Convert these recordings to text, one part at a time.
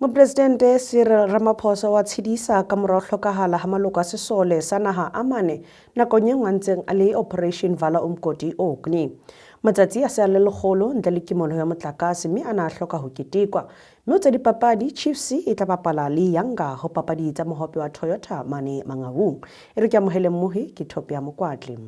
Mopresidente Ramaphosa wa tshidisa ka mora hlokahala ha maloko a sesole sa naha a mane nakong e ngwantseng a le Operation Vala Umgodi Orkney. Matsatsi a se a le lekgolo ntle le kimollo ya motlakase mme ana a hloka ho ketekwa. Mme tsa dipapadi Chiefs e tla bapala le Yanga ho papadi tsa mohope wa Toyota mane Mangaung. E re ke amohele mmohi ke thope ya Mokoatle.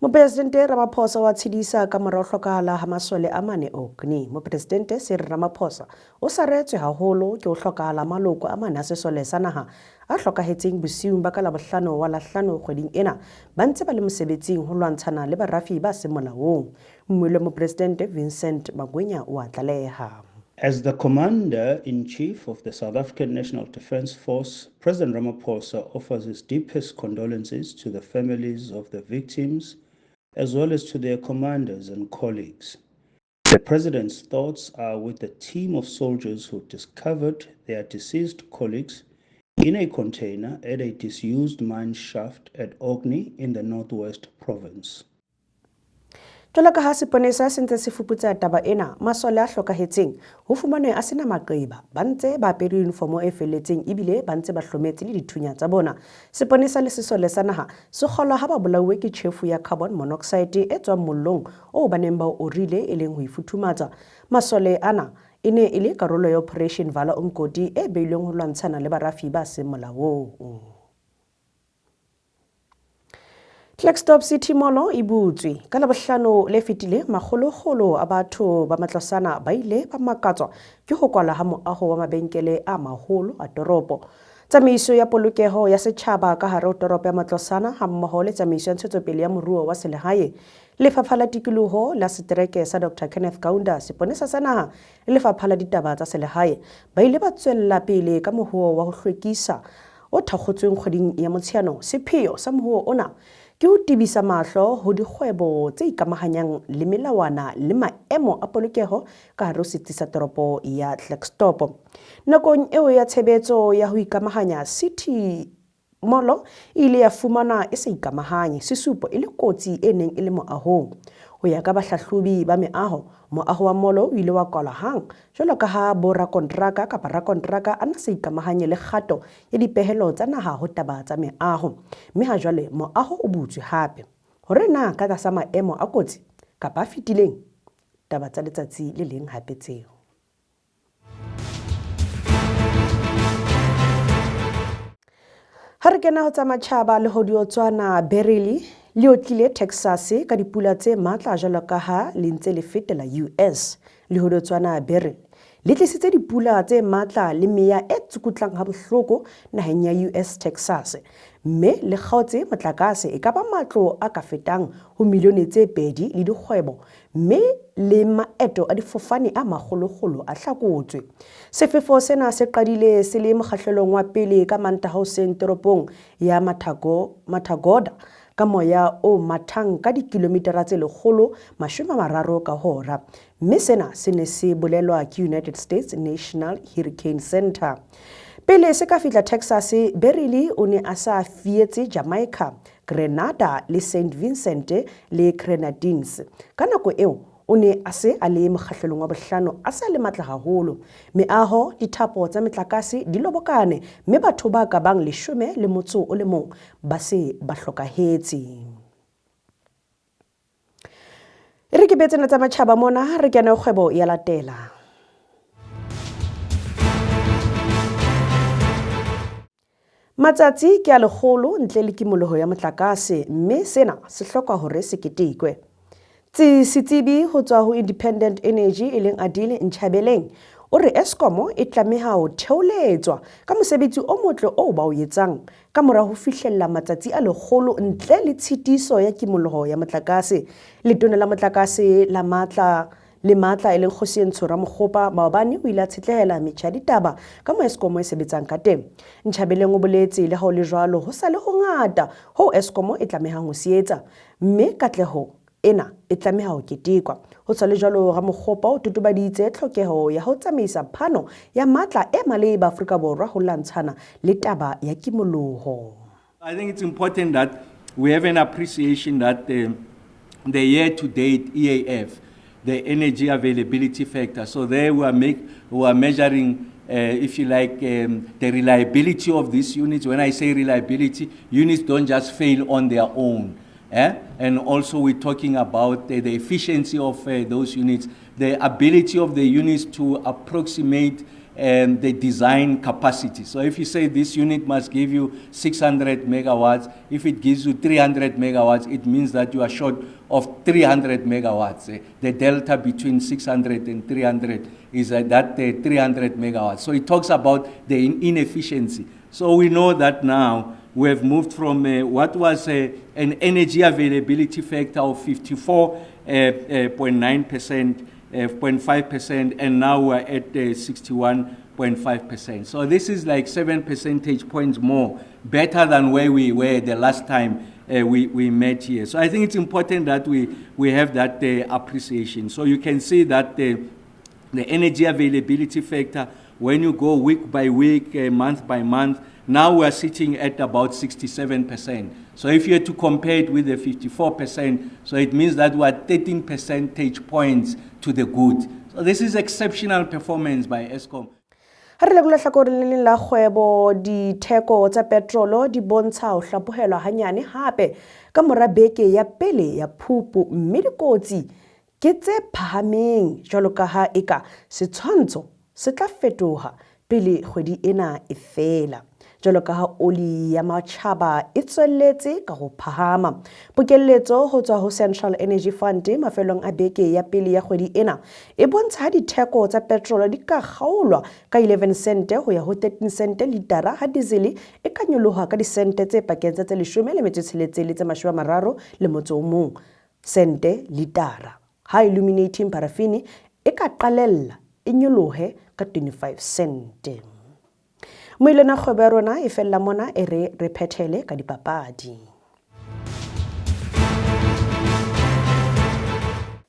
Mopresidente Ramaphosa wa tshidisa ka mora hlokahala ha masole a mane Orkney. Mopresidente Ramaphosa o saretswe haholo ke ho hlokahala maloko a mane a sesole sa naha a hlokahetseng bosiung ba ka Labohlano wa Lahlano kgweding ena ba ntse ba le mosebetsing ho lwantshana le barafi ba seng molaong. Mmuelwe Mopresidente Vincent Magwenya o a tlaleha. As the Commander-in-Chief of the South African National Defence Force, President Ramaphosa offers his deepest condolences to the families of the victims, as well as to their commanders and colleagues. The President's thoughts are with the team of soldiers who discovered their deceased colleagues in a container at a disused mine shaft at Orkney in the Northwest Province. Jwalo ka ha seponesa se ntse se fuputsa taba ena, masole a hlokahetseng ho fumanwe a sena maqeba ba ntse ba apere uniformo e felletseng ebile ba ntse ba hlometse le dithunya tsa bona. Seponesa le sesole sa naha se kgolwa ha ba bolauwe ke tjhefu ya carbon monoxide e tswang mollong o baneng ba o rile e leng ho ifuthumatsa. Masole ana e ne e le karolo ya Operation Vala Umgodi e beilweng ho lwantshana le barafi ba seng molaong. Flagstop City Molo e butswe ka Labohlano le fetile makgolo-kgolo a batho ba matlasana ba ile ba makatswa ke ho kwala ha moaho wa mabenkele a maholo a toropo. Tsamaiso ya polokeho ya setjhaba ka hare ho toropo ya matlasana ha mmoho le tsamaiso ya ntshetsopele ya moruo wa selehae. Lefapha la Tikoloho la Setereke sa Dr. Kenneth Kaunda, seponesa sa naha le lefapha la ditaba tsa selehae ba ile ba tswella pele ka mohuo wa ho hlwekisa o thakgotsweng kgweding ya Motsheanong. Sepheo sa mohuo ona ke ho tibisa mahlo ho dikgwebo tse ikamahanyang le melawana le maemo a polokeho ka hare ho setsi sa toropo ya Flagstop. Nakong eo ya tshebetso ya ho ikamahanya, City Molo ile ya fumana e sa ikamahanye sesupo e le kotsi e neng e le moahong. Ho ya ka bahlahlobi ba meaho, moaho wa molo o ile wa kwala hang jwalo ka ha borakontraka kapa rakontraka a na sa ikamahanye le kgato ya dipehelo tsa naha ho taba tsa meaho. Mme ha jwale moaho o butswe hape. Hore na ka tlasa maemo a kotsi kapa a fetileng, taba tsa letsatsi le leng hape tseo. Ha re kena ho tsa Lethathama Beryl le otlile Texas ka dipula tse matla jwalo ka ha le ntse le fetela US.Lehodiotswana Beryl le tlisitse dipula tse matla le meya e tsukutlang ha bohloko naheng ya US Texas, mme le kgaotse motlakase e ka ba matlo a ka fetang ho milione tse 2 le dikgwebo, mme le maeto a difofane a makgolo-kgolo a hlakotswe. Sefefo sena se qadile se le mokgahlelong wa pele ka Mantaha hoseng toropong ya Mathagoda ka moya o mathang ka dikilomitara tse 130 ka hora, mme sena se ne se bolelwa ke United States National Hurricane Center. Pele se ka fihla Texas, Beryl o ne a sa fietse Jamaica, Grenada le St. Vincent le Grenadines. Ka nako eo o ne a se a le mokgahlelong wa bohlano a sa le matla haholo. Meaho, dithapo tsa metlakase di lobokane, mme batho ba ka bang 11 ba se ba hlokahetse. Re ke betsena tsa matjhaba mona re kena kgwebo ya latela. Matsatsi ke a lekgolo ntle le kimollo ya motlakase, mme sena se hloka hore se ketekwe. Setsebi ho tswa ho Independent Energy e leng Adile Ntjhabeleng o re Eskom e tlameha ho theoletswa ka mosebetsi o motle o ba o etsang ka mora ho fihlella matsatsi a lekgolo ntle le tshitiso ya kimollo ya motlakase. Letona la motlakase la matla e leng Kgosientsho Ramokgopa maobane o ile a tshetlehela metjha ditaba ka moo Eskom e sebetsang ka teng. Ntjhabeleng o boletse le ha o le jwalo ho sa le ho ngata ho Eskom e tlamehang ho se etsa, mme katleho ena e tlameha ho ketekwa. Ho tswa le jwalo Ramokgopa o totobaditse tlhokeho ya ho tsamaisa phano ya matla e maleba Afrika Borwa ho lwantshana le taba ya kimollo. I think it's important that we have an appreciation that the year-to-date EAF, the energy availability factor, so there we are measuring if you like, the reliability of these units. When I say reliability, units don't just fail on their own. And also we're talking about the efficiency of those units, the ability of the units to approximate the design capacity. So if you say this unit must give you 600 megawatts, if it gives you 300 megawatts, it means that you are short of 300 megawatts. The delta between 600 and 300 is that 300 megawatts. So it talks about the inefficiency. So we know that now we have moved from what was an energy availability factor of 54.9%, 0.5%, and now we're at 61.5%. So this is like 7 percentage points more, better than where we were the last time we met here. So I think it's important that we have that appreciation. So you can see that the energy availability factor, when you go week by week, month by month, now we're sitting at about 67%. So if you had to compare it with the 54%, so it means that we're 13 percentage points to the good. So this is exceptional performance by Eskom. Ha re lekola hlakoreng la kgwebo, ditheko tsa petrolo di bontsha ho hlaphohelwa hanyane hape ka mora beke ya pele ya Phupu, mme dikotsi ke tse phahameng jwalo ka ha eka setshwantsho se tla fetoha pele kgwedi ena e fela. Jwalo ka ha oli ya matjhaba e tswelletse ka ho phahama. Pokelletso ho tswa ho Central Energy Fund mafelong a beke ya pele ya kgwedi ena e bontsha ditheko tsa petrol di ka kgaolwa ka 11 sente ho ya ho 13 sente litara, ha diesel e ka nyoloha ka disente tse pakeng tsa 10 le 31 sente litara, ha illuminating paraffin e ka qalella e nyolohe ka 25 sente. Moilena kgwebo ya rona e fella mona e re phethele ka dipapadi.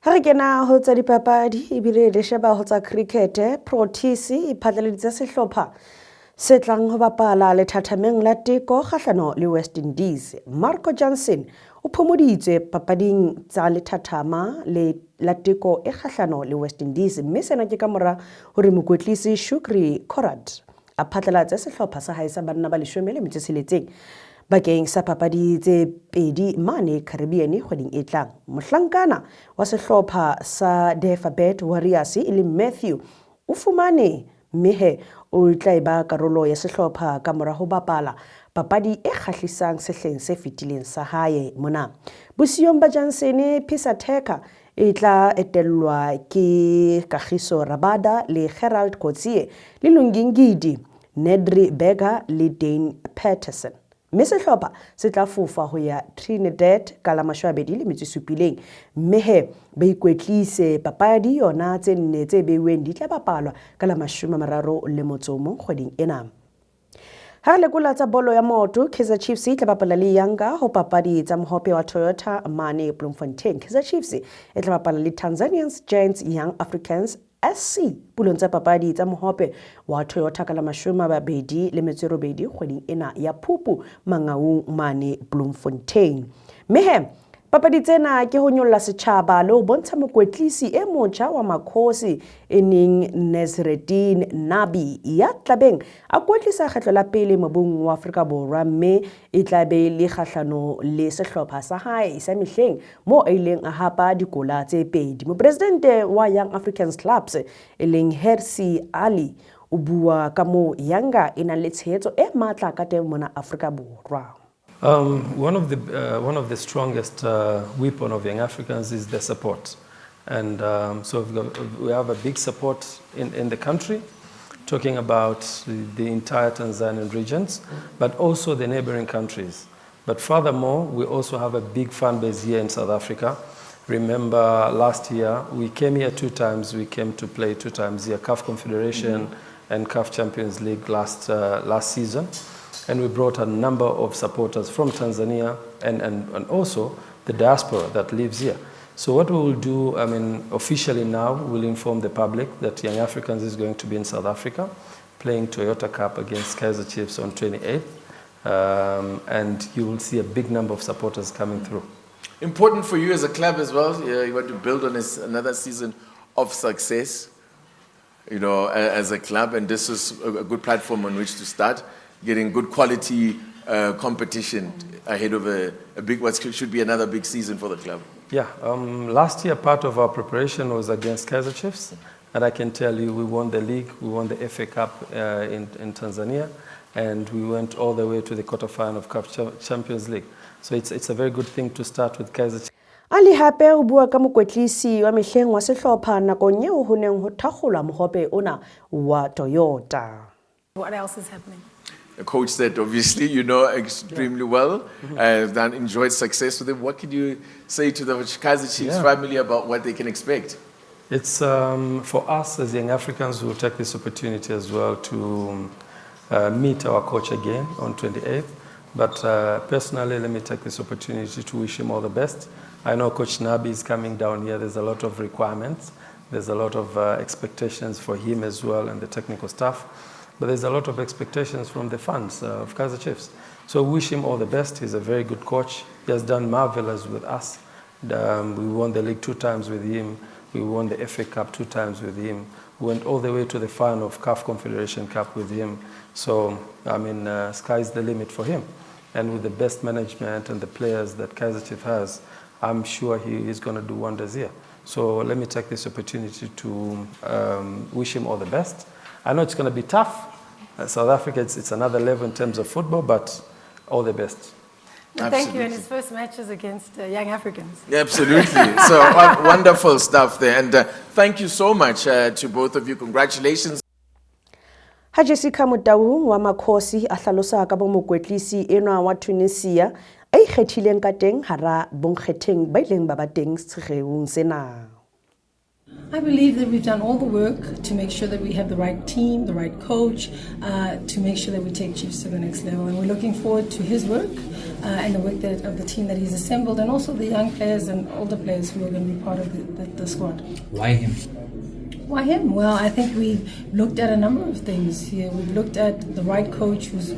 Ha re kena ho tsa dipapadi ebile re sheba ho tsa cricket, Proteas e phatlaladitse sehlopha se tlang ho bapala lethathameng la teko kgahlano le West Indies. Marco Johnson o phomoditswe papading tsa lethathama le la teko e kgahlano le West Indies, mme sena ke ka mora hore mokwetlisi Shukri Korat a phatlalatse sehlopha sa hae sa banna ba 16 bakeng sa papadi tse pedi mane Caribbean kgweding e tlang. Mohlankana wa sehlopha sa Rethabile Warriors e le Matthew o fumane mehe o tla ba karolo ya sehlopha ka mora ho bapala papadi e khahlisang sehleng se fetileng sa hae mona. Bosiong ba Johnson Pisateka e tla etellwa ke Kagiso Rabada le Gerald Kotsie le Lungingidi, Nedri Berger le Dane Patterson. Mme sehlopha se tla fofa ho ya Trinidad ka la 27 mme ba ikwetlise papadi yona tse nne tse beuweng di tla bapalwa ka la 31 kgweding ena. Ha le kula tsa bolo ya maoto, Kaizer Chiefs e tla bapala le Yanga ho papadi tsa mohope wa Toyota mane Bloemfontein. Kaizer Chiefs e tla bapala le Tanzanians Giants Young Africans SC pulong tsa papadi tsa mohope wa Toyota ka la 28 kgweding ena ya Phupu Mangaung mane Bloemfontein. Mehe papadi tsena ke ho nyolla setjhaba le ho bontsha mokwetlisi e motjha wa makhosi ening Nezreddin Nabi ya tlabeng a kwetlisa kgetlo la pele mobung wa Afrika Borwa, mme e tlabe le kgahlano le sehlopha sa hae sa mehleng mo a ileng a hapa dikola tse pedi. Mopresidente wa Young Africans Clubs eleng Hersi Ali o bua ka mo Yanga ena le tshehetso e matla ka teng mona Afrika Borwa. One of the strongest weapon of Young Africans is the support, and so we have a big support in the country, talking about the entire Tanzanian regions, but also the neighboring countries. But furthermore, we also have a big fan base here in South Africa. Remember last year we came here 2 times. We came to play 2 times here, CAF Confederation and CAF Champions League last season. And we brought a number of supporters from Tanzania and also the diaspora that lives here. So what we will do, officially now, we'll inform the public that Young Africans is going to be in South Africa, playing Toyota Cup against Kaizer Chiefs on 28th. And you will see a big number of supporters coming through. Important for you as a club as well. You want to build on another season of success. you know, as a club, and this is a good platform on which to start getting good quality competition ahead of a big, what should be another big season for the club. Yeah, last year part of our preparation was against Kaizer Chiefs, and I can tell you we won the league, we won the FA Cup in Tanzania, and we went all the way to the quarterfinal of Cup Champions League. So it's a very good thing to start with Kaizer Chiefs. Ali hape o bua ka mokwetlisi wa mehleng wa sehlopha nakong eo ho neng ho thakgolwa mohope ona wa Toyota. What else is happening? A coach that obviously you know extremely well, enjoyed success with him. What could you say to the Kaizer Chiefs family about what they can expect? It's for us as young Africans, we'll take this opportunity as well to meet our coach again on 28th. But personally, let me take this opportunity to wish him all the best. I know Coach Nabi is coming down here. There's a lot of requirements. There's a lot of expectations for him as well and the technical staff. But there's a lot of expectations from the fans of Kaizer Chiefs. So wish him all the best. He's a very good coach. He has done marvelous with us. We won the league 2 times with him. We won the FA Cup 2 times with him. We went all the way to the final of CAF Confederation Cup with him. So, I mean, sky's the limit for him. And with the best management and the players that Kaizer Chiefs has, I'm sure he is going to do wonders here. So let me take this opportunity to wish him all the best. I know it's going to be tough. South Africa, it's another level in terms of football, but all the best. Well, thank you. And his first match is against Young Africans. Absolutely. So wonderful stuff there. And thank you so much to both of you. Congratulations. Ha Jessica Motau wa Makhosi a hlalosa ka bo mokwetlisi enwa wa Tunisia a ikgethileng ka teng hara bonkgetheng ba ileng ba ba teng segeong sena. I believe that we've done all the work to make sure that we have the right team, the right coach, to make sure that we take Chiefs to the next level. And we're looking forward to his work and the work of the team that he's assembled, and also the young players and older players who are going to be part of the squad. Why him? Why him? Well, I think we've looked at a number of things here. We've looked at the right coach who's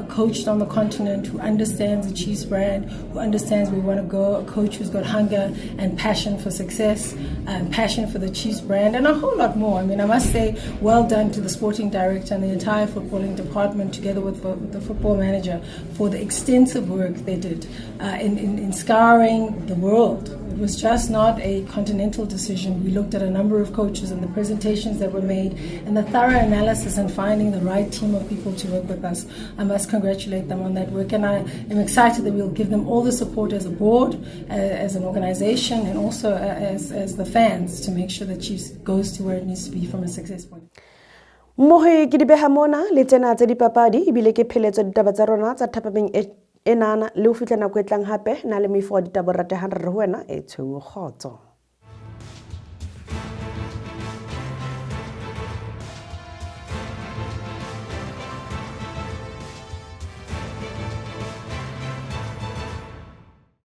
coached on the continent, who understands the Chiefs brand, who understands where we want to go, a coach who's got hunger and passion for success, and passion for the Chiefs brand, and a whole lot more. I mean, I must say, well done to the sporting director and the entire footballing department, together with the football manager, for the extensive work they did in scouring the world. It was just not a continental decision. We looked at a number of coaches and the presentations that were made and the thorough analysis and finding the right team of people to work with us. I must congratulate them on that work, and I am excited that we'll give them all the support as a board, as an organization, and also as the fans, to make sure that Chiefs goes to where it needs to be from a success point. Mohe ke di beha mona le tsena tse dipapadi ebile ke pheletso ditaba tsa rona tsa thapameng enana le ho fihla nako e tlang hape na le mefo ditaba ratehang re wena e tshweu kgotso.